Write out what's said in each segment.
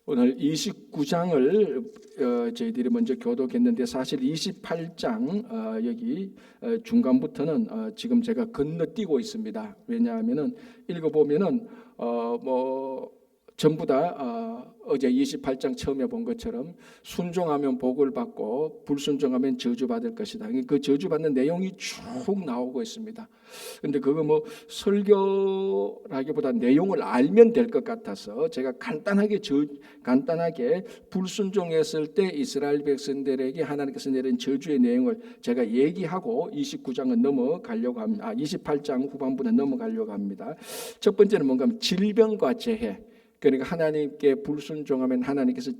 오늘 29장을 저희들이 먼저 교독했는데 사실 28장 여기 중간부터는 지금 제가 건너뛰고 있습니다. 왜냐하면은 읽어보면은 전부 다 어제 28장 처음에 본 것처럼 순종하면 복을 받고 불순종하면 저주받을 것이다. 그 저주받는 내용이 쭉 나오고 있습니다. 그런데 그거 설교라기보다 내용을 알면 될 것 같아서 제가 간단하게 불순종했을 때 이스라엘 백성들에게 하나님께서 내린 저주의 내용을 제가 얘기하고 29장은 넘어가려고 합니다. 28장 후반부는 넘어가려고 합니다. 첫 번째는 뭔가 하면 질병과 재해. 그러니까 하나님께 불순종하면 하나님께서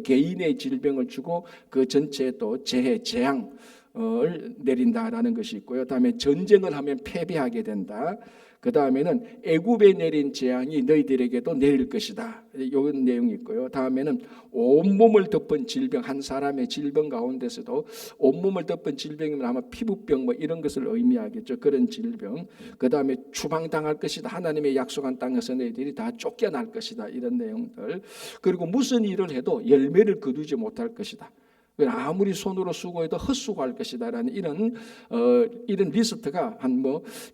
개인의 질병을 주고 그 전체에 또 재앙을 내린다라는 것이 있고요. 다음에 전쟁을 하면 패배하게 된다. 그 다음에는 애굽에 내린 재앙이 너희들에게도 내릴 것이다. 이런 내용이 있고요. 다음에는 온몸을 덮은 질병, 한 사람의 질병 가운데서도 온몸을 덮은 질병이면 아마 피부병 이런 것을 의미하겠죠. 그런 질병. 그 다음에 추방당할 것이다. 하나님의 약속한 땅에서 너희들이 다 쫓겨날 것이다. 이런 내용들. 그리고 무슨 일을 해도 열매를 거두지 못할 것이다. 아무리 손으로 수고해도 헛수고할 것이다라는 이런 리스트가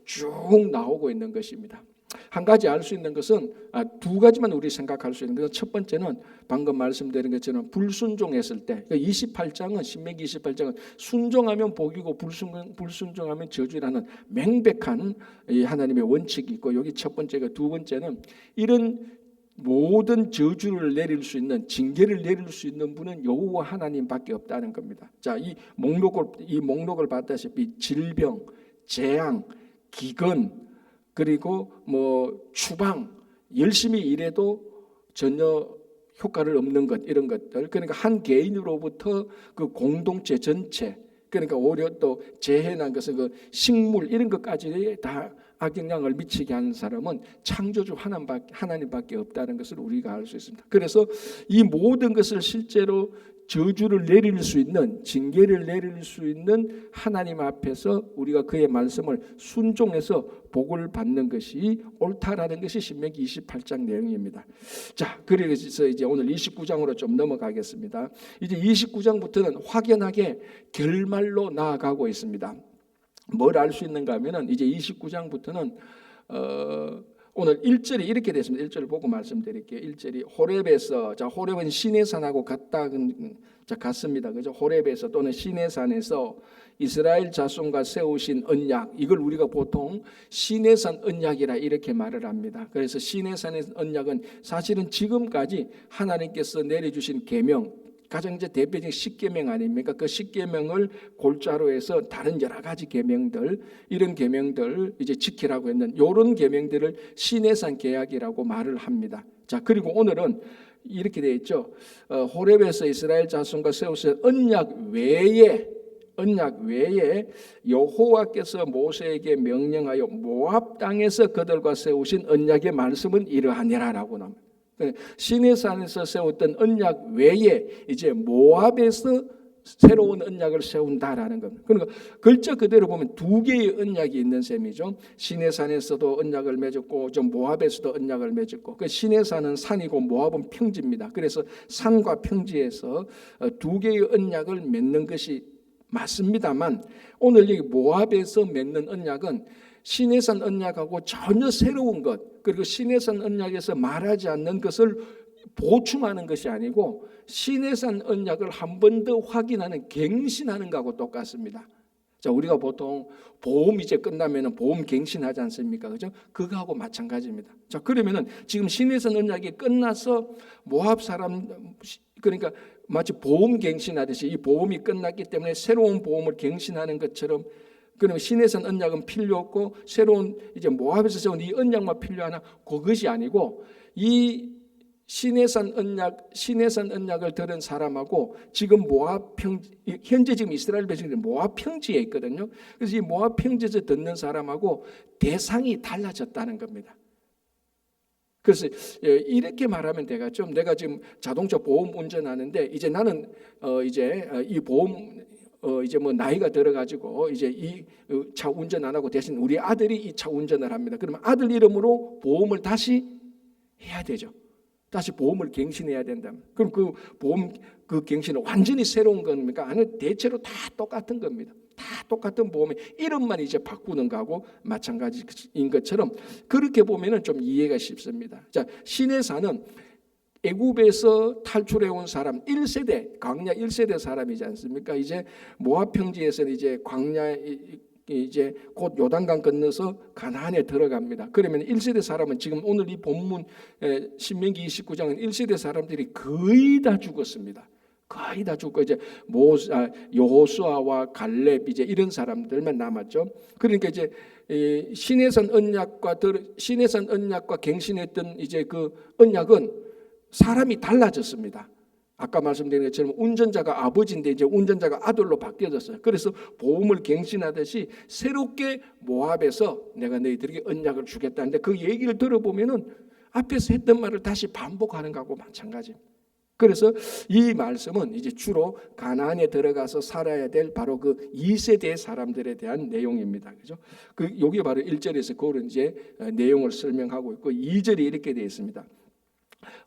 쭉 나오고 있는 것입니다. 한 가지 알 수 있는 것은 두 가지만 우리 생각할 수 있는 것은 첫 번째는 방금 말씀드린 것처럼 불순종했을 때 28장은 신명기 28장은 순종하면 복이고 불순종하면 저주라는 명백한 하나님의 원칙이 있고 여기 첫 번째가 두 번째는 이런 모든 저주를 내릴 수 있는 징계를 내릴 수 있는 분은 여호와 하나님밖에 없다는 겁니다. 자, 이 목록을 봤다시피 질병, 재앙, 기근 그리고 추방 열심히 일해도 전혀 효과를 없는 것 이런 것들 그러니까 한 개인으로부터 그 공동체 전체 그러니까 오히려 또 재해난 것은 그 식물 이런 것까지 다 악영향을 미치게 하는 사람은 창조주 하나님밖에 없다는 것을 우리가 알 수 있습니다. 그래서 이 모든 것을 실제로 저주를 내릴 수 있는 징계를 내릴 수 있는 하나님 앞에서 우리가 그의 말씀을 순종해서 복을 받는 것이 옳다라는 것이 신명기 28장 내용입니다. 자, 그래서 이제 오늘 29장으로 좀 넘어가겠습니다. 이제 29장부터는 확연하게 결말로 나아가고 있습니다. 뭘 알 수 있는가 하면은 이제 29장부터는 오늘 1절이 이렇게 됐습니다. 1절을 보고 말씀드릴게요. 1절이 호렙에서 호렙은 시내산하고 같습니다. 그죠? 호렙에서 또는 시내산에서 이스라엘 자손과 세우신 언약 이걸 우리가 보통 시내산 언약이라 이렇게 말을 합니다. 그래서 시내산의 언약은 사실은 지금까지 하나님께서 내려주신 계명 가장 이제 대표적인 십계명 아닙니까? 그 십계명을 골자로 해서 다른 여러 가지 계명들 이런 계명들 이제 지키라고 했는 이런 계명들을 시내산 계약이라고 말을 합니다. 자, 그리고 오늘은 이렇게 되어 있죠. 호렙에서 이스라엘 자손과 세우신 언약 외에 여호와께서 모세에게 명령하여 모압 땅에서 그들과 세우신 언약의 말씀은 이러하니라라고 나옵니다. 시내산에서 세웠던 언약 외에 이제 모압에서 새로운 언약을 세운다라는 겁니다. 그러니까 글자 그대로 보면 두 개의 언약이 있는 셈이죠. 시내산에서도 언약을 맺었고 모압에서도 언약을 맺었고 그 시내산은 산이고 모압은 평지입니다. 그래서 산과 평지에서 두 개의 언약을 맺는 것이 맞습니다만 오늘 여기 모압에서 맺는 언약은 시내산 언약하고 전혀 새로운 것 그리고 시내산 언약에서 말하지 않는 것을 보충하는 것이 아니고 시내산 언약을 한 번 더 확인하는 갱신하는 것하고 똑같습니다. 자, 우리가 보통 보험 이제 끝나면은 보험 갱신하지 않습니까? 그죠? 그거하고 마찬가지입니다. 자, 그러면은 지금 시내산 언약이 끝나서 모압 사람 그러니까 마치 보험 갱신하듯이 이 보험이 끝났기 때문에 새로운 보험을 갱신하는 것처럼 그러면 시내산 언약은 필요 없고 새로운 이제 모압에서 세운 이 언약만 필요하나 그것이 아니고 이 시내산 언약을 들은 사람하고 지금 모압 현재 지금 이스라엘 백성들이 모압 평지에 있거든요. 그래서 이 모압 평지에서 듣는 사람하고 대상이 달라졌다는 겁니다. 그래서 이렇게 말하면 되겠죠. 내가 지금 자동차 보험 운전하는데 이제 나는 이 보험 이제 나이가 들어가지고 이제 이 차 운전 안 하고 대신 우리 아들이 이 차 운전을 합니다. 그러면 아들 이름으로 보험을 다시 해야 되죠. 다시 보험을 갱신해야 된다. 그럼 그 보험 그 갱신은 완전히 새로운 겁니까? 아니, 대체로 다 똑같은 겁니다. 다 똑같은 보험의 이름만 이제 바꾸는 거하고 마찬가지인 것처럼 그렇게 보면은 좀 이해가 쉽습니다. 자, 시내사는 애굽에서 탈출해 온 사람 1세대, 광야 1세대 사람이지 않습니까? 이제 모압 평지에서는 이제 광야 이제 곧 요단강 건너서 가나안에 들어갑니다. 그러면 1세대 사람은 지금 오늘 이 본문 신명기 29장은 1세대 사람들이 거의 다 죽었습니다. 거의 다 죽고 이제 여호수아와 갈렙 이제 이런 사람들만 남았죠. 그러니까 이제 시내산 언약과 갱신했던 이제 그 언약은 사람이 달라졌습니다. 아까 말씀드린 것처럼 운전자가 아버지인데 이제 운전자가 아들로 바뀌어졌어요. 그래서 보험을 갱신하듯이 새롭게 모압에서 내가 너희들에게 언약을 주겠다는데 그 얘기를 들어보면은 앞에서 했던 말을 다시 반복하는 거하고 마찬가지입니다. 그래서 이 말씀은 이제 주로 가나안에 들어가서 살아야 될 바로 그 2세대 사람들에 대한 내용입니다. 그죠? 그 여기 바로 1절에서 그런 이제 내용을 설명하고 있고 2절이 이렇게 되어 있습니다.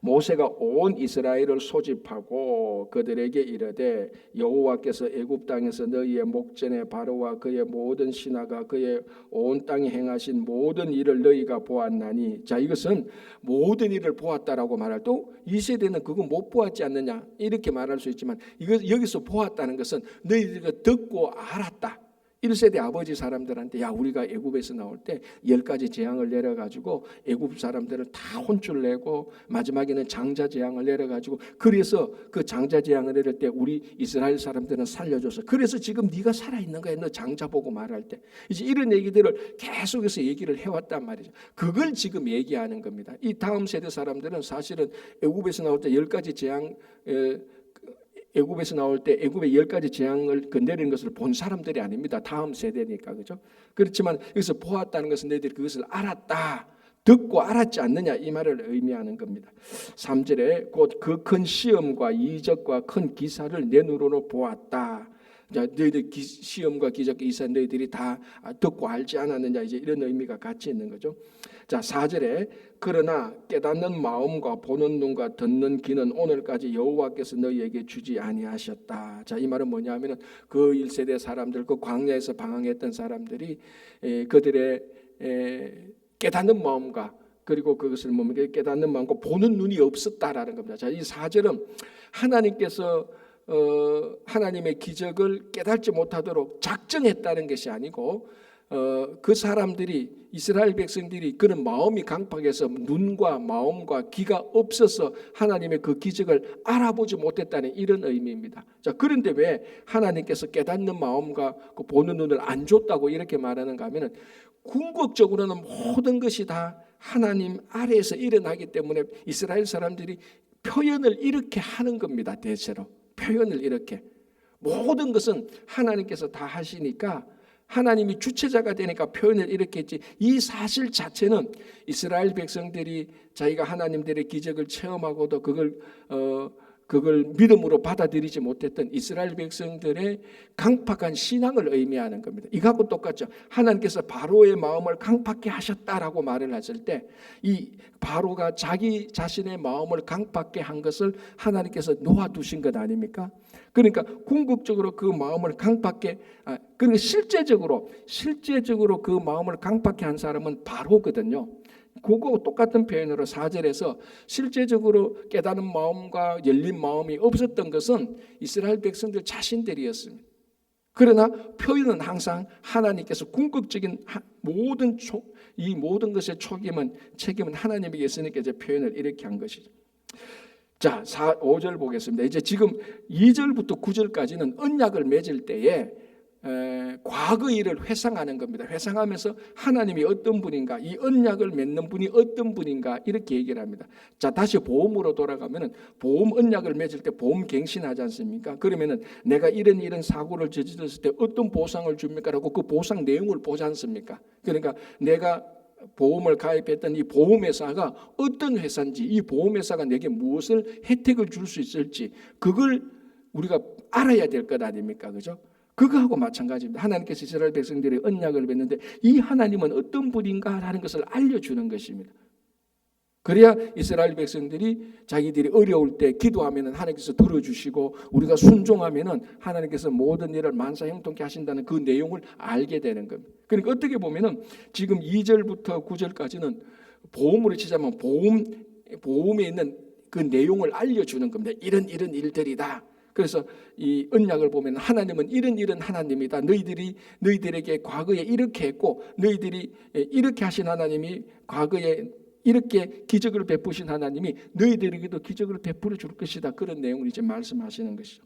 모세가 온 이스라엘을 소집하고 그들에게 이르되 여호와께서 애굽 땅에서 너희의 목전에 바로와 그의 모든 신하가 그의 온 땅에 행하신 모든 일을 너희가 보았나니. 자, 이것은 모든 일을 보았다라고 말할 때 2세대는 그거 못 보았지 않느냐 이렇게 말할 수 있지만 이거 여기서 보았다는 것은 너희들이 듣고 알았다. 1세대 아버지 사람들한테 야 우리가 애굽에서 나올 때 10가지 재앙을 내려가지고 애굽 사람들을 다 혼쭐 내고 마지막에는 장자 재앙을 내려가지고 그래서 그 장자 재앙을 내릴 때 우리 이스라엘 사람들은 살려줘서 그래서 지금 네가 살아있는 거야. 너 장자 보고 말할 때 이제 이런 얘기들을 계속해서 얘기를 해왔단 말이죠. 그걸 지금 얘기하는 겁니다. 이 다음 세대 사람들은 사실은 애굽에서 나올 때 10가지 재앙 애굽에서 나올 때 애굽의 10가지 재앙을 건드리는 것을 본 사람들이 아닙니다. 다음 세대니까 그죠? 그렇지만 여기서 보았다는 것은 너희들이 그것을 알았다. 듣고 알았지 않느냐 이 말을 의미하는 겁니다. 3절에 곧 그 큰 시험과 이적과 큰 기사를 내 눈으로 보았다. 자, 너희들 시험과 기적 기사 너희들이 다 듣고 알지 않았느냐 이제 이런 의미가 같이 있는 거죠. 자, 4절에 그러나 깨닫는 마음과 보는 눈과 듣는 귀는 오늘까지 여호와께서 너희에게 주지 아니하셨다. 자, 이 말은 뭐냐면은 그 1세대 사람들, 그 광야에서 방황했던 사람들이 그들의 깨닫는 마음과 그리고 그것을 깨닫는 마음과 보는 눈이 없었다라는 겁니다. 자, 이 4절은 하나님께서 하나님의 기적을 깨닫지 못하도록 작정했다는 것이 아니고 그 사람들이 이스라엘 백성들이 그런 마음이 강팍해서 눈과 마음과 귀가 없어서 하나님의 그 기적을 알아보지 못했다는 이런 의미입니다. 자, 그런데 왜 하나님께서 깨닫는 마음과 그 보는 눈을 안 줬다고 이렇게 말하는가 하면은 궁극적으로는 모든 것이 다 하나님 아래에서 일어나기 때문에 이스라엘 사람들이 표현을 이렇게 하는 겁니다. 대체로 표현을 이렇게 모든 것은 하나님께서 다 하시니까 하나님이 주체자가 되니까 표현을 이렇게 했지 이 사실 자체는 이스라엘 백성들이 자기가 하나님들의 기적을 체험하고도 그걸 믿음으로 받아들이지 못했던 이스라엘 백성들의 강팍한 신앙을 의미하는 겁니다. 이거하고 똑같죠. 하나님께서 바로의 마음을 강팍케 하셨다라고 말을 했을 때 이 바로가 자기 자신의 마음을 강팍케 한 것을 하나님께서 놓아두신 것 아닙니까? 그러니까 궁극적으로 그 마음을 강팍케 그러니까 실제적으로 그 마음을 강팍케 한 사람은 바로거든요. 그거 똑같은 표현으로 4절에서 실제적으로 깨닫는 마음과 열린 마음이 없었던 것은 이스라엘 백성들 자신들이었습니다. 그러나 표현은 항상 하나님께서 궁극적인 이 모든 것의 책임은 하나님에게 있으니까 이제 표현을 이렇게 한 것이죠. 자, 5절 보겠습니다. 이제 지금 2절부터 9절까지는 언약을 맺을 때에 과거 일을 회상하는 겁니다. 회상하면서 하나님이 어떤 분인가, 이 언약을 맺는 분이 어떤 분인가 이렇게 얘기를 합니다. 자, 다시 보험으로 돌아가면은 보험 언약을 맺을 때 보험 갱신하지 않습니까? 그러면은 내가 이런 사고를 저질렀을 때 어떤 보상을 줍니까라고 그 보상 내용을 보지 않습니까? 그러니까 내가 보험을 가입했던 이 보험회사가 어떤 회사인지 이 보험회사가 내게 무엇을 혜택을 줄 수 있을지 그걸 우리가 알아야 될 것 아닙니까? 그죠? 그거하고 마찬가지입니다. 하나님께서 이스라엘 백성들의 언약을 맺는데 이 하나님은 어떤 분인가라는 것을 알려주는 것입니다. 그래야 이스라엘 백성들이 자기들이 어려울 때 기도하면 하나님께서 들어주시고 우리가 순종하면 하나님께서 모든 일을 만사형통케 하신다는 그 내용을 알게 되는 겁니다. 그러니까 어떻게 보면 지금 2절부터 9절까지는 보험으로 치자면 보험에 있는 그 내용을 알려주는 겁니다. 이런 일들이다. 그래서 이 언약을 보면 하나님은 이런 하나님이다. 너희들에게 과거에 이렇게 했고 너희들이 이렇게 하신 하나님이 과거에 이렇게 기적을 베푸신 하나님이 너희들에게도 기적을 베풀어 줄 것이다. 그런 내용을 이제 말씀하시는 것이죠.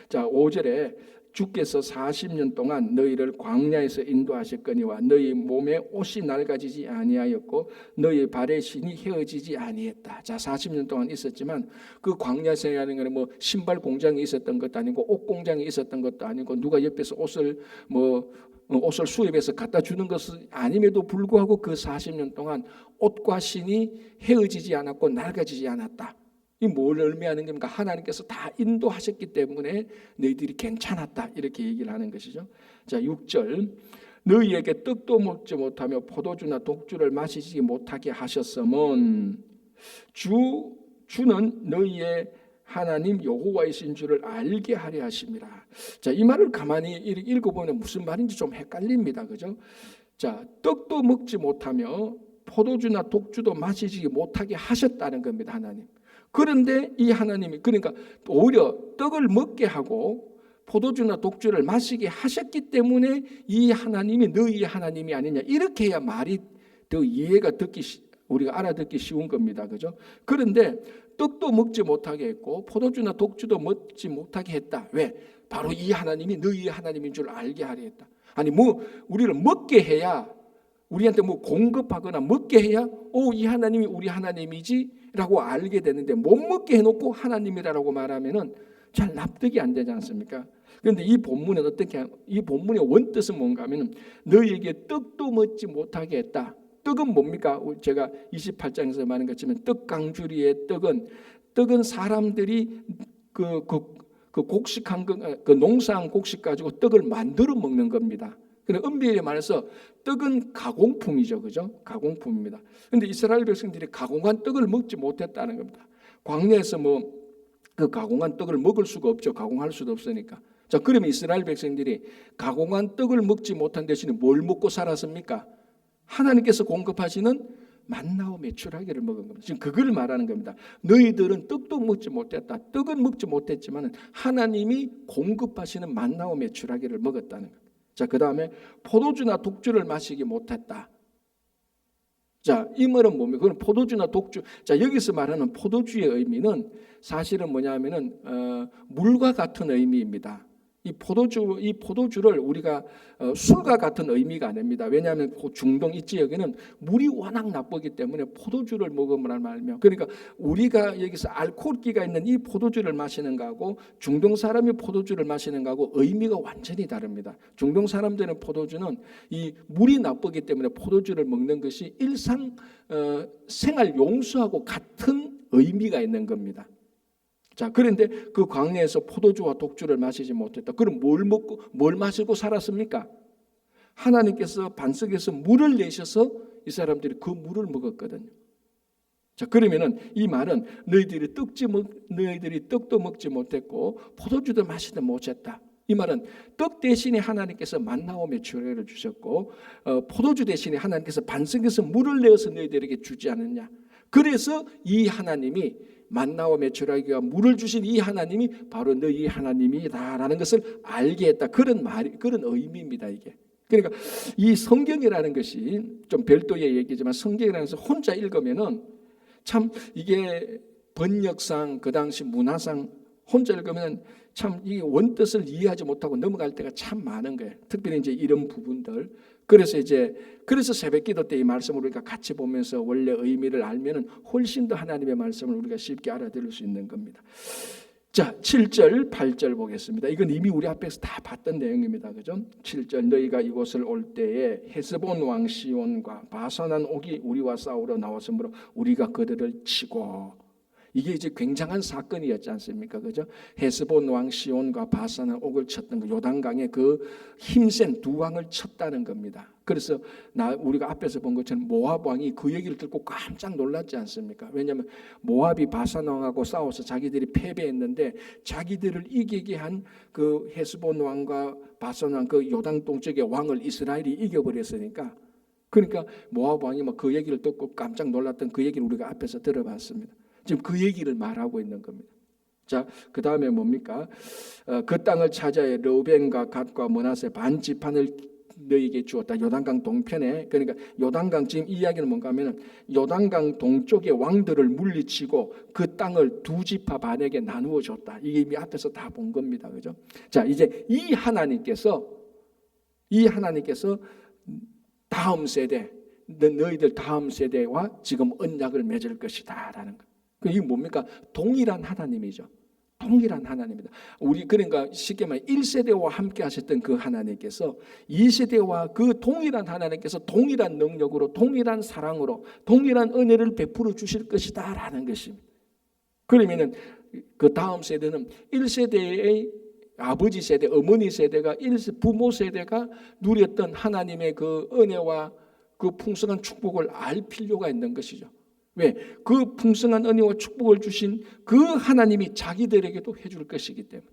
자, 5절에 주께서 40년 동안 너희를 광야에서 인도하셨거니와 너희 몸에 옷이 낡아지지 아니하였고 너희 발의 신이 헤어지지 아니했다. 자, 40년 동안 있었지만 그 광야 생활하는 거는 뭐 신발 공장이 있었던 것도 아니고 옷 공장이 있었던 것도 아니고 누가 옆에서 옷을 수입해서 갖다 주는 것은 아님에도 불구하고 그 40년 동안 옷과 신이 헤어지지 않았고 낡아지지 않았다. 이 뭘 의미하는 겁니까? 하나님께서 다 인도하셨기 때문에 너희들이 괜찮았다. 이렇게 얘기를 하는 것이죠. 자, 6절. 너희에게 떡도 먹지 못하며 포도주나 독주를 마시지 못하게 하셨으면 주는 너희의 하나님 여호와이신 줄을 알게 하려 하심이라. 자, 이 말을 가만히 읽어보면 무슨 말인지 좀 헷갈립니다. 그죠? 자, 떡도 먹지 못하며 포도주나 독주도 마시지 못하게 하셨다는 겁니다. 하나님. 그런데 이 하나님이 그러니까 오히려 떡을 먹게 하고 포도주나 독주를 마시게 하셨기 때문에 이 하나님이 너희의 하나님이 아니냐. 이렇게 해야 말이 더 이해가 우리가 알아듣기 쉬운 겁니다. 그죠? 그런데 떡도 먹지 못하게 했고 포도주나 독주도 먹지 못하게 했다. 왜? 바로 이 하나님이 너희의 하나님인 줄 알게 하려 했다. 아니 우리를 먹게 해야 우리한테 공급하거나 먹게 해야 이 하나님이 우리 하나님이지라고 알게 되는데 못 먹게 해놓고 하나님이라고 말하면은 잘 납득이 안 되지 않습니까? 그런데 이 본문은 이 본문의 원뜻은 뭔가 하면 너희에게 떡도 먹지 못하게 했다. 떡은 뭡니까? 제가 28장에서 말한 것처럼 떡강주리의 떡은 사람들이 그 곡식한 그 농사한 곡식 가지고 떡을 만들어 먹는 겁니다. 그런데 엄밀히 말해서 떡은 가공품이죠, 그죠? 가공품입니다. 그런데 이스라엘 백성들이 가공한 떡을 먹지 못했다는 겁니다. 광야에서 그 가공한 떡을 먹을 수가 없죠. 가공할 수도 없으니까. 자, 그러면 이스라엘 백성들이 가공한 떡을 먹지 못한 대신에 뭘 먹고 살았습니까? 하나님께서 공급하시는 만나와 메추라기를 먹은 겁니다. 지금 그걸 말하는 겁니다. 너희들은 떡도 먹지 못했다. 떡은 먹지 못했지만 하나님이 공급하시는 만나와 메추라기를 먹었다는 겁니다. 자, 그 다음에 포도주나 독주를 마시지 못했다. 자, 이 말은 뭡니까? 그건 포도주나 독주. 자, 여기서 말하는 포도주의 의미는 사실은 뭐냐면은 물과 같은 의미입니다. 이 포도주를 우리가 술과 같은 의미가 아닙니다. 왜냐하면 중동 이 지역에는 물이 워낙 나쁘기 때문에 포도주를 먹으면 말면 그러니까 우리가 여기서 알코올기가 있는 이 포도주를 마시는 거하고 중동 사람이 포도주를 마시는 거하고 의미가 완전히 다릅니다. 중동 사람들은 포도주는 이 물이 나쁘기 때문에 포도주를 먹는 것이 일상 생활 용수하고 같은 의미가 있는 겁니다. 자, 그런데 그 광야에서 포도주와 독주를 마시지 못했다. 그럼 뭘 마시고 살았습니까? 하나님께서 반석에서 물을 내셔서 이 사람들이 그 물을 먹었거든요. 자, 그러면은 이 말은 너희들이 떡도 먹지 못했고 포도주도 마시지 못했다. 이 말은 떡 대신에 하나님께서 만나와 메추라기를 주셨고 포도주 대신에 하나님께서 반석에서 물을 내어서 너희들에게 주지 않았냐. 그래서 이 하나님이 만나와 메추라기와 물을 주신 이 하나님이 바로 너희 하나님이다라는 것을 알게 했다. 그런 의미입니다, 이게. 그러니까 이 성경이라는 것이 좀 별도의 얘기지만 성경이라는 것을 혼자 읽으면은 참 이게 번역상 그 당시 문화상 혼자 읽으면 참 이 원뜻을 이해하지 못하고 넘어갈 때가 참 많은 거예요. 특별히 이제 이런 부분들. 그래서 새벽기도 때 이 말씀을 우리가 같이 보면서 원래 의미를 알면은 훨씬 더 하나님의 말씀을 우리가 쉽게 알아들을 수 있는 겁니다. 자, 7절, 8절 보겠습니다. 이건 이미 우리 앞에서 다 봤던 내용입니다. 그죠? 7절 너희가 이곳을 올 때에 헤스본 왕 시온과 바산한 옥이 우리와 싸우러 나왔으므로 우리가 그들을 치고 이게 이제 굉장한 사건이었지 않습니까? 그죠? 헤스본 왕 시온과 바산을 옥을 쳤던 그 요단강에 그 힘센 두 왕을 쳤다는 겁니다. 그래서 우리가 앞에서 본 것처럼 모압 왕이 그 얘기를 듣고 깜짝 놀랐지 않습니까? 왜냐하면 모압이 바산 왕하고 싸워서 자기들이 패배했는데 자기들을 이기게 한 그 헤스본 왕과 바산 왕 그 요단 동쪽의 왕을 이스라엘이 이겨버렸으니까, 그러니까 모압 왕이 막 그 얘기를 듣고 깜짝 놀랐던 그 얘기를 우리가 앞에서 들어봤습니다. 지금 그 얘기를 말하고 있는 겁니다. 자, 그 다음에 뭡니까? 그 땅을 차지하여 르우벤과 갓과 므낫세 반 지판을 너희에게 주었다. 요단강 동편에. 그러니까 요단강, 지금 이 이야기는 뭔가 하면은 요단강 동쪽의 왕들을 물리치고 그 땅을 두 지파 반에게 나누어 줬다. 이게 이미 앞에서 다 본 겁니다. 그죠? 자, 이제 이 하나님께서 다음 세대, 너희들 다음 세대와 지금 언약을 맺을 것이다라는 거. 이게 뭡니까? 동일한 하나님이죠. 동일한 하나님입니다. 우리 그러니까 쉽게 말해 1세대와 함께 하셨던 그 하나님께서 2세대와 그 동일한 하나님께서 동일한 능력으로, 동일한 사랑으로, 동일한 은혜를 베풀어 주실 것이다라는 것입니다. 그러면은 그 다음 세대는 1세대의 아버지 세대, 어머니 세대가 부모 세대가 누렸던 하나님의 그 은혜와 그 풍성한 축복을 알 필요가 있는 것이죠. 왜? 그 풍성한 은혜와 축복을 주신 그 하나님이 자기들에게도 해줄 것이기 때문에.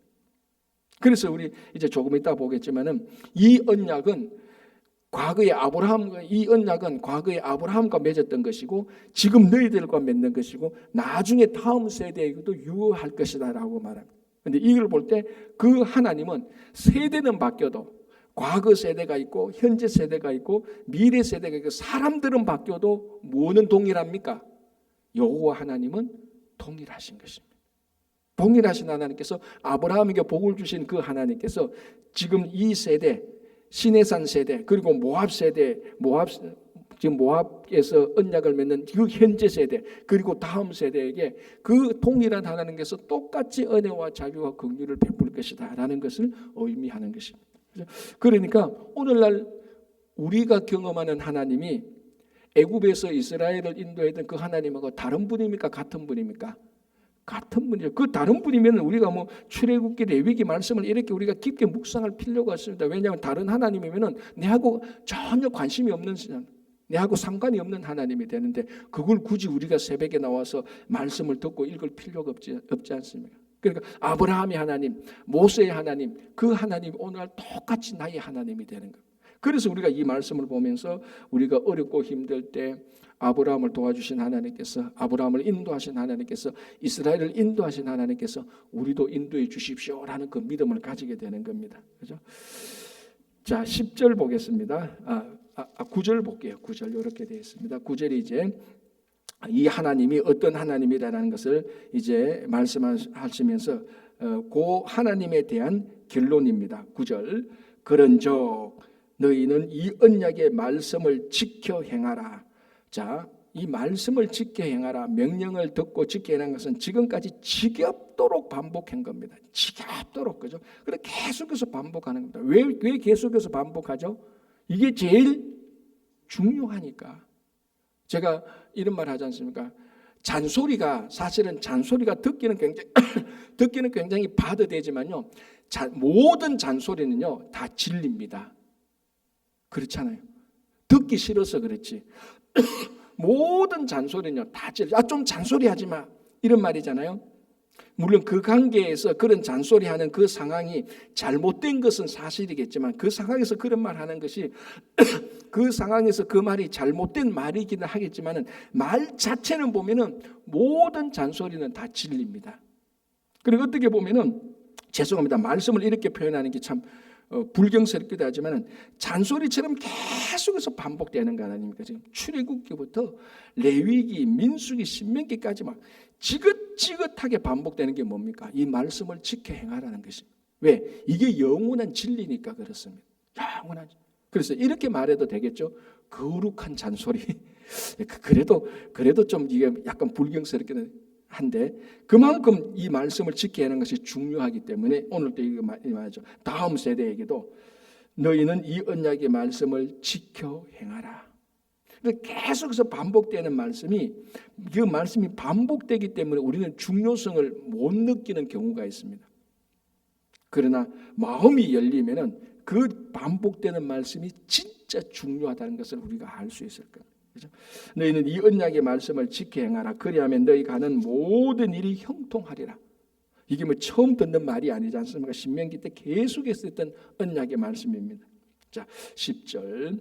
그래서 우리 이제 조금 이따 보겠지만은 이 언약은 과거의 아브라함과 맺었던 것이고 지금 너희들과 맺는 것이고 나중에 다음 세대에게도 유효할 것이다라고 말합니다. 그런데 이걸 볼 때 그 하나님은 세대는 바뀌어도 과거 세대가 있고 현재 세대가 있고 미래 세대가 있고 사람들은 바뀌어도 뭐는 동일합니까? 여호와 하나님은 동일하신 것입니다. 동일하신 하나님께서 아브라함에게 복을 주신 그 하나님께서 지금 이 세대, 시내산 세대, 그리고 모압 세대, 지금 모압에서 언약을 맺는 그 현재 세대, 그리고 다음 세대에게 그 동일한 하나님께서 똑같이 은혜와 자비와 긍휼을 베풀 것이다라는 것을 의미하는 것입니다. 그러니까 오늘날 우리가 경험하는 하나님이 애굽에서 이스라엘을 인도했던 그 하나님하고 다른 분입니까? 같은 분입니까? 같은 분이죠. 그 다른 분이면 우리가 뭐 출애굽기, 레위기 말씀을 이렇게 우리가 깊게 묵상할 필요가 없습니다. 왜냐하면 다른 하나님이면은 내하고 전혀 관심이 없는, 내하고 상관이 없는 하나님이 되는데 그걸 굳이 우리가 새벽에 나와서 말씀을 듣고 읽을 필요가 없지 않습니까? 그러니까 아브라함의 하나님, 모세의 하나님, 그 하나님이 오늘날 똑같이 나의 하나님이 되는 거예요. 그래서 우리가 이 말씀을 보면서 우리가 어렵고 힘들 때 아브라함을 도와주신 하나님께서, 아브라함을 인도하신 하나님께서, 이스라엘을 인도하신 하나님께서 우리도 인도해 주십시오라는 그 믿음을 가지게 되는 겁니다. 그죠? 자, 10절 보겠습니다. 9절 볼게요. 9절 이렇게 되어 있습니다. 9절이 이제 이 하나님이 어떤 하나님이라는 것을 이제 말씀하시면서 그 하나님에 대한 결론입니다. 9절. 그런즉 너희는 이 언약의 말씀을 지켜 행하라. 자, 이 말씀을 지켜 행하라. 명령을 듣고 지켜 행하는 것은 지금까지 지겹도록 반복한 겁니다. 지겹도록, 그죠? 그래 계속해서 반복하는 겁니다. 왜 계속해서 반복하죠? 이게 제일 중요하니까. 제가 이런 말 하지 않습니까? 잔소리가, 사실은 잔소리가 듣기는 굉장히 바드되지만요, 모든 잔소리는요 다 진리입니다. 그렇잖아요. 듣기 싫어서 그렇지. 모든 잔소리는요 다 진리. 좀 잔소리하지 마, 이런 말이잖아요. 물론 그 관계에서 그런 잔소리하는 그 상황이 잘못된 것은 사실이겠지만 그 상황에서 그런 말 하는 것이 그 상황에서 그 말이 잘못된 말이기는 하겠지만은 말 자체는 보면은 모든 잔소리는 다 진리입니다. 그리고 어떻게 보면은, 죄송합니다, 말씀을 이렇게 표현하는 게 참 불경스럽기도 하지만은 잔소리처럼 계속해서 반복되는 거 아닙니까? 지금 출애굽기부터 레위기, 민수기, 신명기까지 막 지긋지긋하게 반복되는 게 뭡니까? 이 말씀을 지켜 행하라는 것입니다. 왜? 이게 영원한 진리니까 그렇습니다. 영원한. 그래서 이렇게 말해도 되겠죠? 거룩한 잔소리. 그래도 좀 이게 약간 불경스럽기는 한데 그만큼 이 말씀을 지켜야 하는 것이 중요하기 때문에 오늘 또 이거 말이죠. 다음 세대에게도 너희는 이 언약의 말씀을 지켜 행하라. 계속해서 반복되는 말씀이, 그 말씀이 반복되기 때문에 우리는 중요성을 못 느끼는 경우가 있습니다. 그러나 마음이 열리면은 그 반복되는 말씀이 진짜 중요하다는 것을 우리가 알 수 있을 겁니다. 그렇죠? 너희는 이 언약의 말씀을 지켜 행하라. 그리하면 너희가 하는 모든 일이 형통하리라. 이게 뭐 처음 듣는 말이 아니지 않습니까? 신명기 때 계속해서 했던 언약의 말씀입니다. 자, 10절.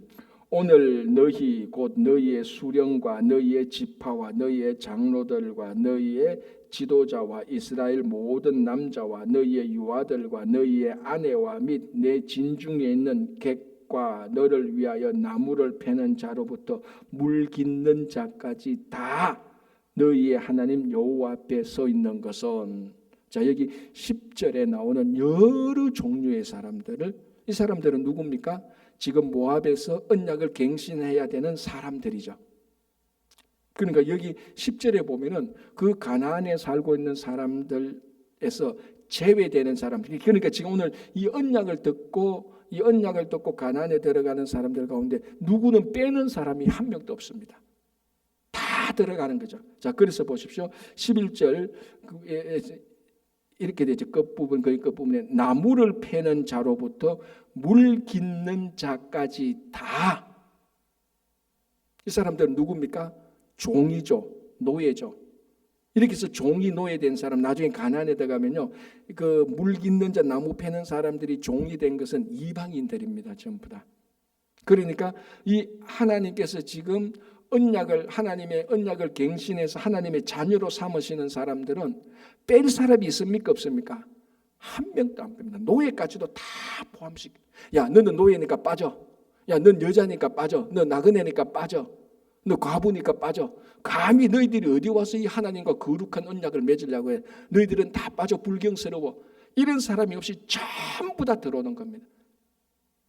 오늘 너희 곧 너희의 수령과 너희의 지파와 너희의 장로들과 너희의 지도자와 이스라엘 모든 남자와 너희의 유아들과 너희의 아내와 및 내 진중에 있는 객과 너를 위하여 나무를 패는 자로부터 물 깃는 자까지 다 너희의 하나님 여호와 앞에 서 있는 것은, 자, 여기 10절에 나오는 여러 종류의 사람들을, 이 사람들은 누굽니까? 지금 모압에서 언약을 갱신해야 되는 사람들이죠. 그러니까 여기 10절에 보면은 그 가나안에 살고 있는 사람들에서 제외되는 사람들, 그러니까 지금 오늘 이 언약을 듣고 가나안에 들어가는 사람들 가운데 누구는 빼는 사람이 한 명도 없습니다. 다 들어가는 거죠. 자, 그래서 보십시오. 11절 이렇게 되죠. 끝부분, 거의 끝부분에 나무를 패는 자로부터 물 깃는 자까지 다. 이 사람들은 누굽니까? 종이죠. 노예죠. 이렇게 해서 종이 노예된 사람, 나중에 가나안에 들어가면요, 그 물 깃는 자, 나무 패는 사람들이 종이 된 것은 이방인들입니다. 전부 다. 그러니까 이 하나님께서 지금 하나님의 언약을 갱신해서 하나님의 자녀로 삼으시는 사람들은 뺄 사람이 있습니까? 없습니까? 한 명도 안 뺍니다. 노예까지도 다 포함시켜. 야, 너는 노예니까 빠져. 야, 넌 여자니까 빠져. 너 나그네니까 빠져. 너 과부니까 빠져. 감히 너희들이 어디 와서 이 하나님과 거룩한 언약을 맺으려고 해. 너희들은 다 빠져. 불경스러워. 이런 사람이 없이 전부 다 들어오는 겁니다.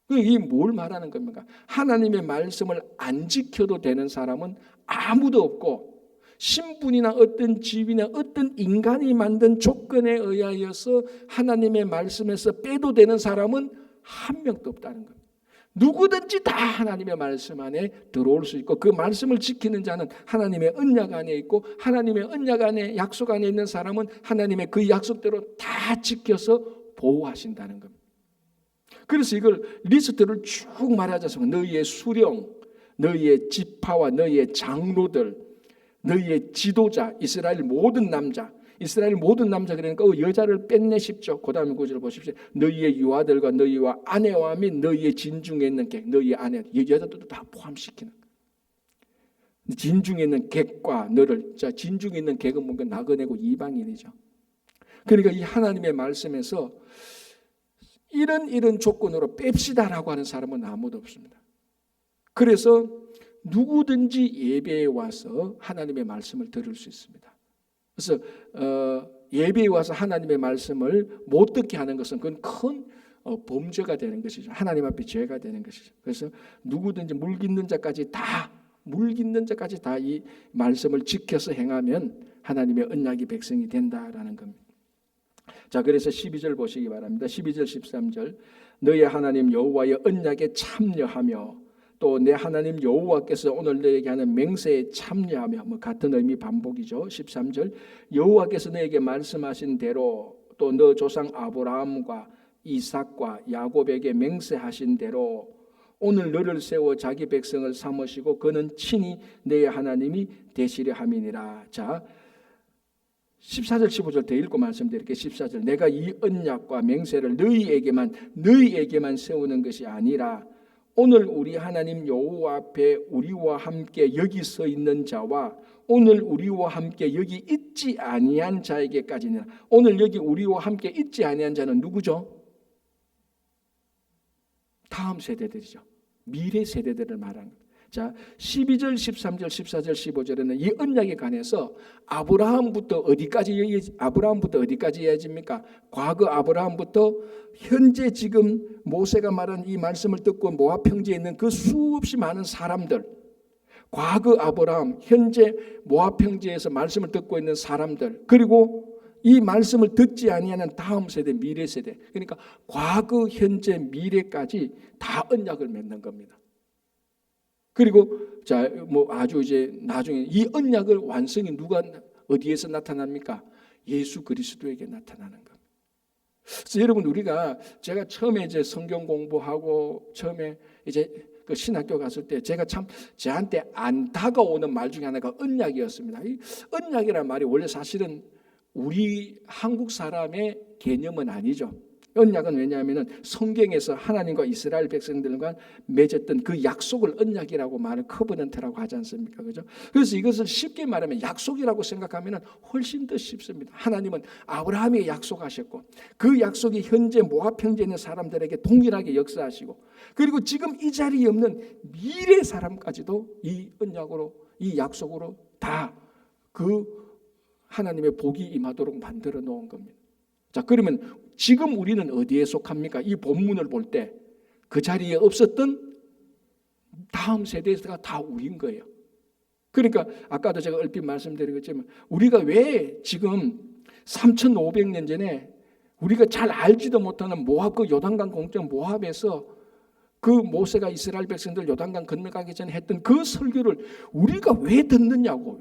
이게 뭘 말하는 겁니까? 하나님의 말씀을 안 지켜도 되는 사람은 아무도 없고, 신분이나 어떤 집이나 어떤 인간이 만든 조건에 의하여서 하나님의 말씀에서 빼도 되는 사람은 한 명도 없다는 겁니다. 누구든지 다 하나님의 말씀 안에 들어올 수 있고, 그 말씀을 지키는 자는 하나님의 언약 안에 있고, 하나님의 언약 안에, 약속 안에 있는 사람은 하나님의 그 약속대로 다 지켜서 보호하신다는 겁니다. 그래서 이걸 리스트를 쭉 말하자서 너희의 수령, 너희의 지파와 너희의 장로들, 너희의 지도자, 이스라엘 모든 남자, 그러니까 여자를 뺀내십시오. 그 다음에 구절 보십시오. 너희의 유아들과 너희와 아내와 및 너희의 진중에 있는 객, 너희의 아내, 여자들도 다 포함시키는 거예요. 진중에 있는 객과 너를, 자, 진중에 있는 객은 뭔가 나그네고 이방인이죠. 그러니까 이 하나님의 말씀에서 이런 조건으로 뺍시다라고 하는 사람은 아무도 없습니다. 그래서 누구든지 예배에 와서 하나님의 말씀을 들을 수 있습니다. 그래서 예배에 와서 하나님의 말씀을 못 듣게 하는 것은 그건 큰 범죄가 되는 것이죠. 하나님 앞에 죄가 되는 것이죠. 그래서 누구든지 물 깃는 자까지 다 이 말씀을 지켜서 행하면 하나님의 언약의 백성이 된다라는 겁니다. 자, 그래서 12절 보시기 바랍니다. 12절 13절. 너희 하나님 여호와의 언약에 참여하며 또 내 하나님 여호와께서 오늘 너에게 하는 맹세에 참여하며, 뭐 같은 의미 반복이죠. 13절. 여호와께서 너에게 말씀하신 대로 또 너 조상 아브라함과 이삭과 야곱에게 맹세하신 대로 오늘 너를 세워 자기 백성을 삼으시고 그는 친히 너의 하나님이 되시려 함이니라. 자, 14절 15절 더 읽고 말씀드릴게요. 14절. 내가 이 언약과 맹세를 너희에게만 세우는 것이 아니라 오늘 우리 하나님 여호와 앞에 우리와 함께 여기 서 있는 자와 오늘 우리와 함께 여기 있지 아니한 자에게까지는, 오늘 여기 우리와 함께 있지 아니한 자는 누구죠? 다음 세대들이죠. 미래 세대들을 말하는 거예요. 자, 12절, 13절, 14절, 15절에는 이 언약에 관해서 아브라함부터 어디까지 이어집니까? 과거 아브라함부터 현재 지금 모세가 말한 이 말씀을 듣고 모압 평지에 있는 그 수없이 많은 사람들, 과거 아브라함, 현재 모압 평지에서 말씀을 듣고 있는 사람들, 그리고 이 말씀을 듣지 아니하는 다음 세대, 미래 세대, 그러니까 과거, 현재, 미래까지 다 언약을 맺는 겁니다. 그리고 자, 뭐 아주 이제 나중에 이 언약을 완성이 누가 어디에서 나타납니까? 예수 그리스도에게 나타나는 겁니다. 그래서 여러분, 우리가 제가 처음에 이제 성경 공부하고 처음에 이제 그 신학교 갔을 때 제가 참 저한테 안 다가오는 말 중에 하나가 언약이었습니다. 이 언약이라는 말이 원래 사실은 우리 한국 사람의 개념은 아니죠. 언약은 왜냐하면 성경에서 하나님과 이스라엘 백성들과 맺었던 그 약속을 언약이라고 말을 커버넌트라고 하지 않습니까? 그죠? 그래서 이것을 쉽게 말하면 약속이라고 생각하면 훨씬 더 쉽습니다. 하나님은 아브라함에게 약속하셨고 그 약속이 현재 모압 형제에 있는 사람들에게 동일하게 역사하시고 그리고 지금 이 자리에 없는 미래 사람까지도 이 언약으로 이 약속으로 다 그 하나님의 복이 임하도록 만들어 놓은 겁니다. 자, 그러면 지금 우리는 어디에 속합니까? 이 본문을 볼 때 그 자리에 없었던 다음 세대가 다 우리인 거예요. 그러니까 아까도 제가 얼핏 말씀드렸지만 우리가 왜 지금 3,500년 전에 우리가 잘 알지도 못하는 모압 그 요단강 공정 모압에서 그 모세가 이스라엘 백성들 요단강 건너가기 전에 했던 그 설교를 우리가 왜 듣느냐고.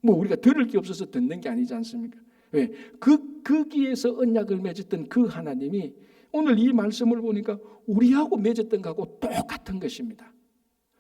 뭐 우리가 들을 게 없어서 듣는 게 아니지 않습니까? 왜? 거기에서 언약을 맺었던 그 하나님이 오늘 이 말씀을 보니까 우리하고 맺었던 것하고 똑같은 것입니다.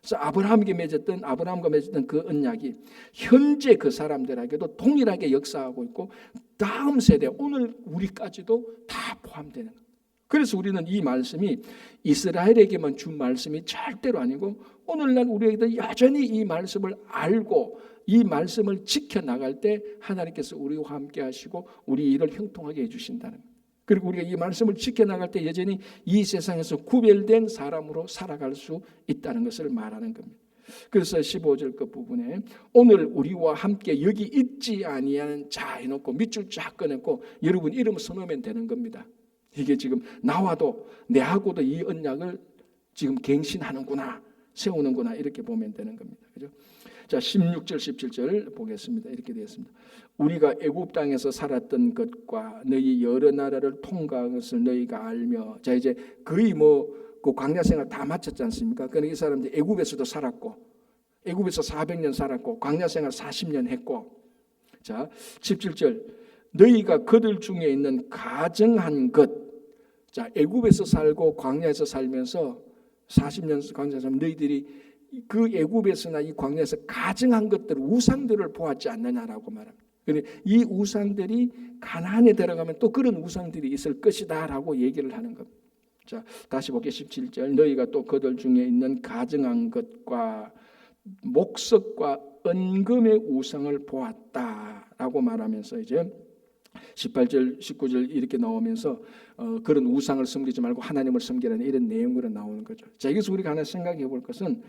그래서 아브라함과 맺었던 그 언약이 현재 그 사람들에게도 동일하게 역사하고 있고 다음 세대 오늘 우리까지도 다 포함되는 거예요. 그래서 우리는 이 말씀이 이스라엘에게만 준 말씀이 절대로 아니고 오늘날 우리에게도 여전히 이 말씀을 알고 이 말씀을 지켜나갈 때 하나님께서 우리와 함께 하시고 우리 일을 형통하게 해주신다는 거예요. 그리고 우리가 이 말씀을 지켜나갈 때 여전히 이 세상에서 구별된 사람으로 살아갈 수 있다는 것을 말하는 겁니다. 그래서 15절 그 부분에 오늘 우리와 함께 여기 있지 아니하는 자 해놓고 밑줄 쫙 꺼냈고 여러분 이름을 써놓으면 되는 겁니다. 이게 지금 나와도 내하고도 이 언약을 지금 갱신하는구나, 세우는구나 이렇게 보면 되는 겁니다. 그죠? 자, 16절 17절 보겠습니다. 이렇게 되었습니다. 우리가 애굽 땅에서 살았던 것과 너희 여러 나라를 통과한 것을 너희가 알며. 자, 이제 거의 그 광야 생활 다 마쳤지 않습니까? 그러니까 이 사람들이 애굽에서도 살았고 애굽에서 400년 살았고 광야 생활 40년 했고. 자, 17절 너희가 그들 중에 있는 가정한 것. 자, 애굽에서 살고 광야에서 살면서 40년 광야에서 살면 너희들이 그 애굽에서나 이 광야에서 가증한 것들 우상들을 보았지 않느냐라고 말합니다. 이 우상들이 가나안에 들어가면 또 그런 우상들이 있을 것이다라고 얘기를 하는 겁니다. 자, 다시 볼게요. 17절 너희가 또 그들 중에 있는 가증한 것과 목석과 은금의 우상을 보았다라고 말하면서 이제 18절 19절 이렇게 나오면서 그런 우상을 섬기지 말고 하나님을 섬기라는 이런 내용으로 나오는 거죠. 자, 여기서 우리가 하나 생각해 볼 것은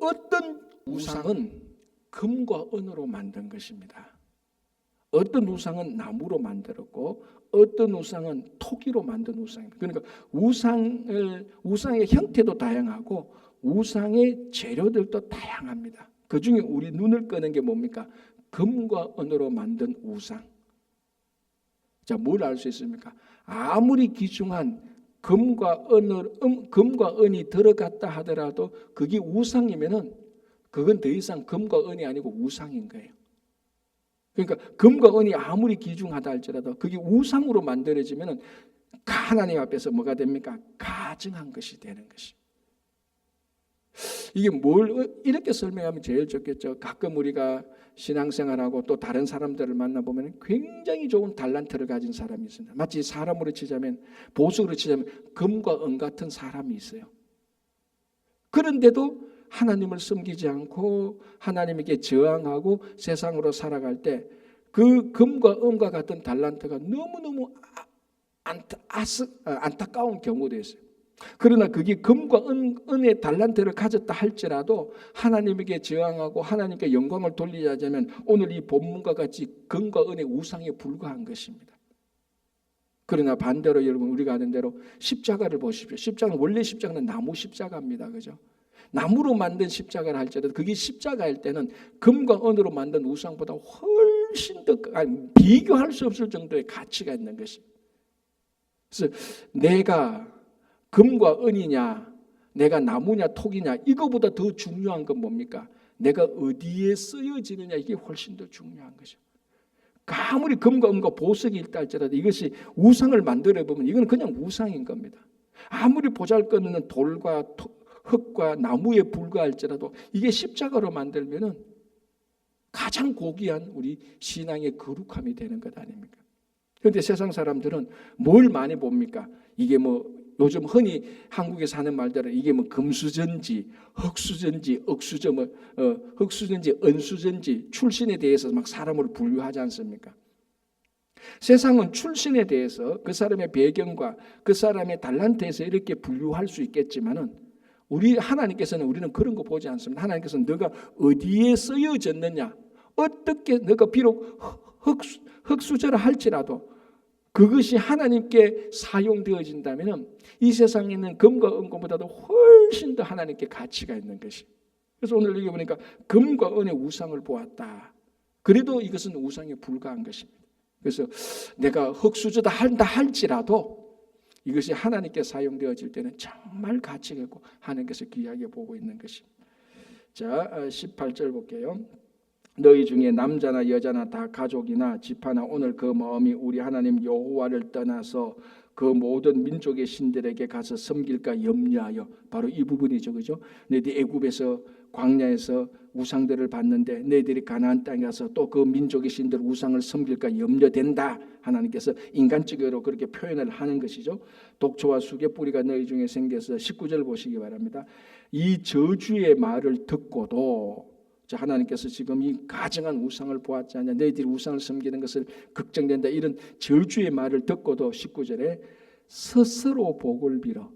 어떤 우상은 금과 은으로 만든 것입니다. 어떤 우상은 나무로 만들었고 어떤 우상은 토기로 만든 우상입니다. 그러니까 우상의 형태도 다양하고 우상의 재료들도 다양합니다. 그중에 우리 눈을 끄는 게 뭡니까? 금과 은으로 만든 우상. 자, 뭘 알 수 있습니까? 아무리 귀중한 금과 은이 들어갔다 하더라도 그게 우상이면은 그건 더 이상 금과 은이 아니고 우상인 거예요. 그러니까 금과 은이 아무리 귀중하다 할지라도 그게 우상으로 만들어지면은 하나님 앞에서 뭐가 됩니까? 가증한 것이 되는 것이. 이게 뭘 이렇게 설명하면 제일 좋겠죠. 가끔 우리가 신앙생활하고 또 다른 사람들을 만나보면 굉장히 좋은 달란트를 가진 사람이 있습니다. 마치 사람으로 치자면 보석으로 치자면 금과 은 같은 사람이 있어요. 그런데도 하나님을 섬기지 않고 하나님에게 저항하고 세상으로 살아갈 때 그 금과 은과 같은 달란트가 너무너무 안타까운 경우도 있어요. 그러나 그게 금과 은의 달란트를 가졌다 할지라도 하나님에게 저항하고 하나님께 영광을 돌리자면 오늘 이 본문과 같이 금과 은의 우상에 불과한 것입니다. 그러나 반대로 여러분 우리가 아는 대로 십자가를 보십시오. 원래 십자가는 나무 십자가입니다. 그죠? 나무로 만든 십자가를 할지라도 그게 십자가일 때는 금과 은으로 만든 우상보다 훨씬 더 비교할 수 없을 정도의 가치가 있는 것입니다. 그래서 내가 금과 은이냐 내가 나무냐 톡이냐 이거보다 더 중요한 건 뭡니까? 내가 어디에 쓰여지느냐 이게 훨씬 더 중요한 거죠. 아무리 금과 은과 보석이 있다 할지라도 이것이 우상을 만들어 보면 이건 그냥 우상인 겁니다. 아무리 보잘것없는 돌과 흙과 나무에 불과할지라도 이게 십자가로 만들면은 가장 고귀한 우리 신앙의 거룩함이 되는 것 아닙니까? 그런데 세상 사람들은 뭘 많이 봅니까? 이게 뭐 요즘 흔히 한국에서 하는 말대로 이게 뭐 금수전지, 흑수전지, 흑수전지, 은수전지 출신에 대해서 막 사람을 분류하지 않습니까? 세상은 출신에 대해서 그 사람의 배경과 그 사람의 달란트에서 이렇게 분류할 수 있겠지만은 우리 하나님께서는 우리는 그런 거 보지 않습니다. 하나님께서는 너가 어디에 쓰여졌느냐, 어떻게 너가 비록 흑수저라 할지라도 그것이 하나님께 사용되어진다면 이 세상에 있는 금과 은보다도 훨씬 더 하나님께 가치가 있는 것이. 그래서 오늘 여기 보니까 금과 은의 우상을 보았다. 그래도 이것은 우상에 불과한 것입니다. 그래서 내가 흑수저다 한다 할지라도 이것이 하나님께 사용되어질 때는 정말 가치가 있고 하나님께서 귀하게 보고 있는 것입니다. 자, 18절 볼게요. 너희 중에 남자나 여자나 다 가족이나 집하나 오늘 그 마음이 우리 하나님 여호와를 떠나서 그 모든 민족의 신들에게 가서 섬길까 염려하여, 바로 이 부분이죠, 그죠? 너희들이 애굽에서 광야에서 우상들을 봤는데 너희들이 가나안 땅에 가서 또 그 민족의 신들 우상을 섬길까 염려된다. 하나님께서 인간적으로 그렇게 표현을 하는 것이죠. 독초와 수개 뿌리가 너희 중에 생겨서 19절 보시기 바랍니다. 이 저주의 말을 듣고도, 자, 하나님께서 지금 이 가증한 우상을 보았지 않냐, 너희들이 우상을 섬기는 것을 걱정된다, 이런 저주의 말을 듣고도 19절에 스스로 복을 빌어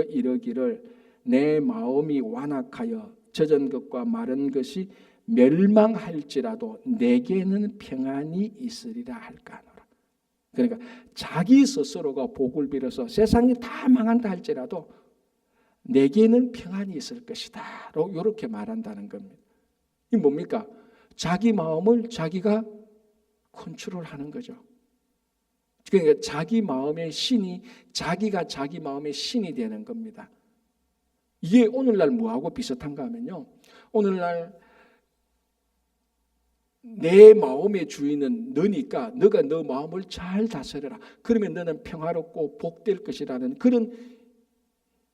이르기를 내 마음이 완악하여 젖은 것과 마른 것이 멸망할지라도 내게는 평안이 있으리라 할까노라. 그러니까 자기 스스로가 복을 빌어서 세상이 다 망한다 할지라도 내게는 평안이 있을 것이다 이렇게 말한다는 겁니다. 이 뭡니까? 자기 마음을 자기가 컨트롤하는 거죠. 그러니까 자기 마음의 신이, 자기가 자기 마음의 신이 되는 겁니다. 이게 오늘날 뭐하고 비슷한가 하면요, 오늘날 내 마음의 주인은 너니까 너가 너 마음을 잘 다스려라. 그러면 너는 평화롭고 복될 것이라는 그런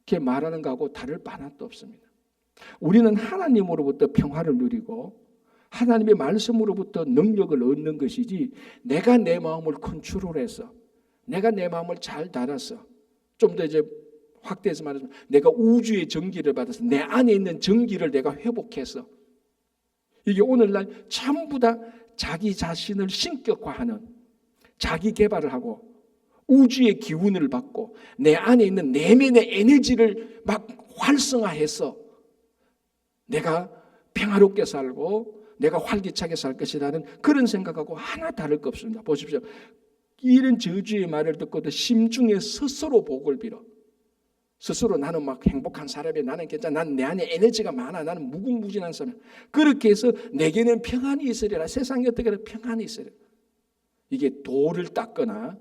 게 말하는 거하고 다를 바 하나도 없습니다. 우리는 하나님으로부터 평화를 누리고 하나님의 말씀으로부터 능력을 얻는 것이지, 내가 내 마음을 컨트롤해서 내가 내 마음을 잘 달아서, 좀 더 이제 확대해서 말하자면 내가 우주의 전기를 받아서 내 안에 있는 전기를 내가 회복해서, 이게 오늘날 전부 다 자기 자신을 신격화하는, 자기 개발을 하고 우주의 기운을 받고 내 안에 있는 내면의 에너지를 막 활성화해서 내가 평화롭게 살고 내가 활기차게 살 것이라는 그런 생각하고 하나 다를 거 없습니다. 보십시오. 이런 저주의 말을 듣고도 심중에 스스로 복을 빌어, 스스로 나는 막 행복한 사람이야, 나는 괜찮아, 난 내 안에 에너지가 많아, 나는 무궁무진한 사람, 그렇게 해서 내게는 평안이 있으리라. 세상에 어떻게 평안이 있으리라. 이게 돌을 닦거나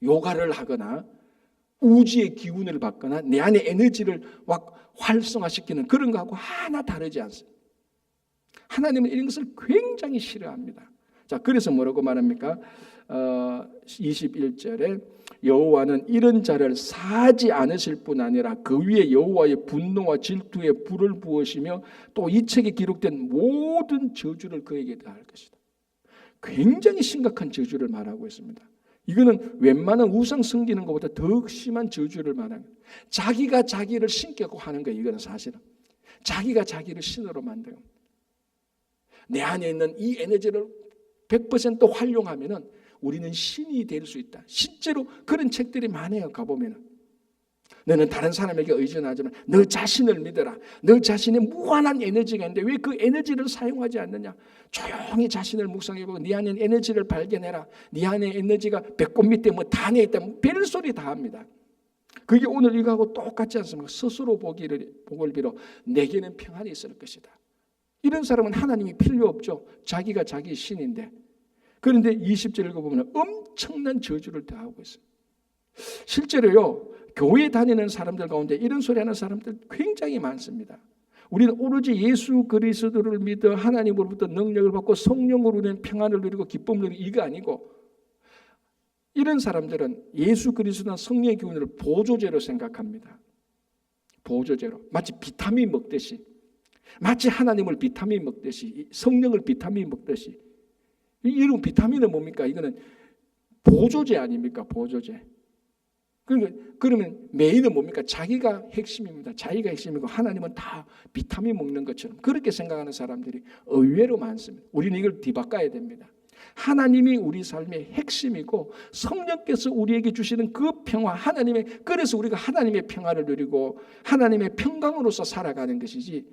요가를 하거나 우주의 기운을 받거나 내 안에 에너지를 막 활성화시키는 그런 거하고 하나 다르지 않습니다. 하나님은 이런 것을 굉장히 싫어합니다. 자, 그래서 뭐라고 말합니까? 21절에 여호와는 이런 자를 사지 않으실 뿐 아니라 그 위에 여호와의 분노와 질투의 불을 부으시며 또 이 책에 기록된 모든 저주를 그에게 다할 것이다. 굉장히 심각한 저주를 말하고 있습니다. 이거는 웬만한 우상 섬기는 것보다 더 심한 저주를 말하는 거예요. 자기가 자기를 신격고 하는 거예요. 이거는 사실은 자기가 자기를 신으로 만드는 거예요. 내 안에 있는 이 에너지를 100% 활용하면은 우리는 신이 될 수 있다. 실제로 그런 책들이 많아요. 가보면은 너는 다른 사람에게 의존하지만 너 자신을 믿어라. 너 자신의 무한한 에너지가 있는데 왜 그 에너지를 사용하지 않느냐. 조용히 자신을 묵상해보고 네 안에 에너지를 발견해라. 네 안에 에너지가 배꼽 밑에 뭐 단에 있다, 뭐 별소리 다 합니다. 그게 오늘 이거하고 똑같지 않습니까? 스스로 복을 빌어 내게는 평안이 있을 것이다. 이런 사람은 하나님이 필요 없죠. 자기가 자기 신인데. 그런데 20절 읽어보면 엄청난 저주를 당하고 있어요. 실제로요, 교회 다니는 사람들 가운데 이런 소리 하는 사람들 굉장히 많습니다. 우리는 오로지 예수 그리스도를 믿어 하나님으로부터 능력을 받고 성령으로 된 평안을 누리고 기쁨을 누리고 이거 아니고, 이런 사람들은 예수 그리스도나 성령의 기운을 보조제로 생각합니다. 보조제로. 마치 비타민 먹듯이, 마치 하나님을 비타민 먹듯이, 성령을 비타민 먹듯이. 이런 비타민은 뭡니까? 이거는 보조제 아닙니까? 보조제. 그러면 메인은 뭡니까? 자기가 핵심입니다. 자기가 핵심이고 하나님은 다 비타민 먹는 것처럼 그렇게 생각하는 사람들이 의외로 많습니다. 우리는 이걸 뒤바꿔야 됩니다. 하나님이 우리 삶의 핵심이고 성령께서 우리에게 주시는 그 평화, 하나님의, 그래서 우리가 하나님의 평화를 누리고 하나님의 평강으로서 살아가는 것이지,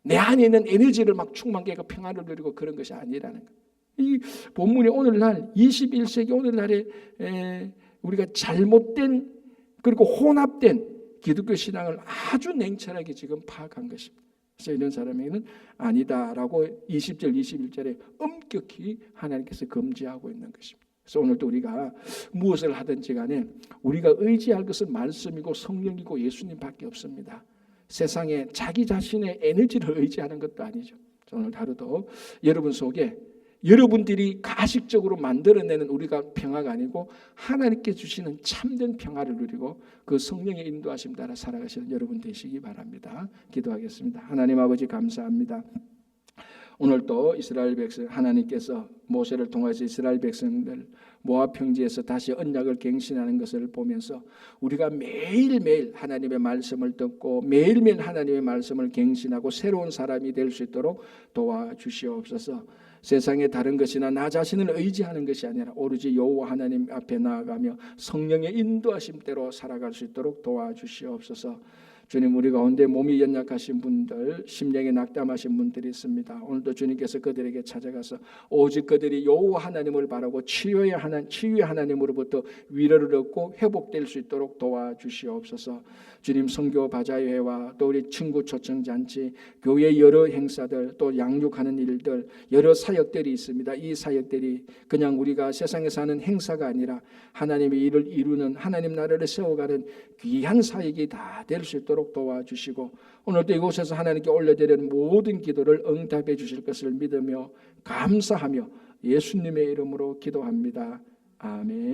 내 안에 있는 에너지를 막 충만케 하고 평화를 누리고 그런 것이 아니라는 것. 이 본문이 오늘날 21세기 오늘날에 우리가 잘못된 그리고 혼합된 기독교 신앙을 아주 냉철하게 지금 파악한 것입니다. 그래서 이런 사람에게는 아니다라고 20절 21절에 엄격히 하나님께서 금지하고 있는 것입니다. 그래서 오늘도 우리가 무엇을 하든지 간에 우리가 의지할 것은 말씀이고 성령이고 예수님밖에 없습니다. 세상에 자기 자신의 에너지를 의지하는 것도 아니죠. 오늘 하루도 여러분 속에 여러분들이 가식적으로 만들어내는 우리가 평화가 아니고 하나님께 주시는 참된 평화를 누리고 그 성령의 인도하심 따라 살아가시는 여러분 되시기 바랍니다. 기도하겠습니다. 하나님 아버지 감사합니다. 오늘도 이스라엘 백성, 하나님께서 모세를 통해서 이스라엘 백성들 모압 평지에서 다시 언약을 갱신하는 것을 보면서 우리가 매일매일 하나님의 말씀을 듣고 매일매일 하나님의 말씀을 갱신하고 새로운 사람이 될 수 있도록 도와주시옵소서. 세상의 다른 것이나 나 자신을 의지하는 것이 아니라 오로지 여호와 하나님 앞에 나아가며 성령의 인도하심대로 살아갈 수 있도록 도와주시옵소서. 주님, 우리 가운데 몸이 연약하신 분들, 심령이 낙담하신 분들이 있습니다. 오늘도 주님께서 그들에게 찾아가서 오직 그들이 여호와 하나님을 바라고 치유의 하나님으로부터 위로를 얻고 회복될 수 있도록 도와주시옵소서. 주님, 선교 바자회와 또 우리 친구 초청잔치, 교회 여러 행사들, 또 양육하는 일들, 여러 사역들이 있습니다. 이 사역들이 그냥 우리가 세상에 사는 행사가 아니라 하나님의 일을 이루는, 하나님 나라를 세워가는 귀한 사역이 다 될 수 있도록 도와주시고, 오늘도 이곳에서 하나님께 올려드리는 모든 기도를 응답해 주실 것을 믿으며 감사하며 예수님의 이름으로 기도합니다. 아멘.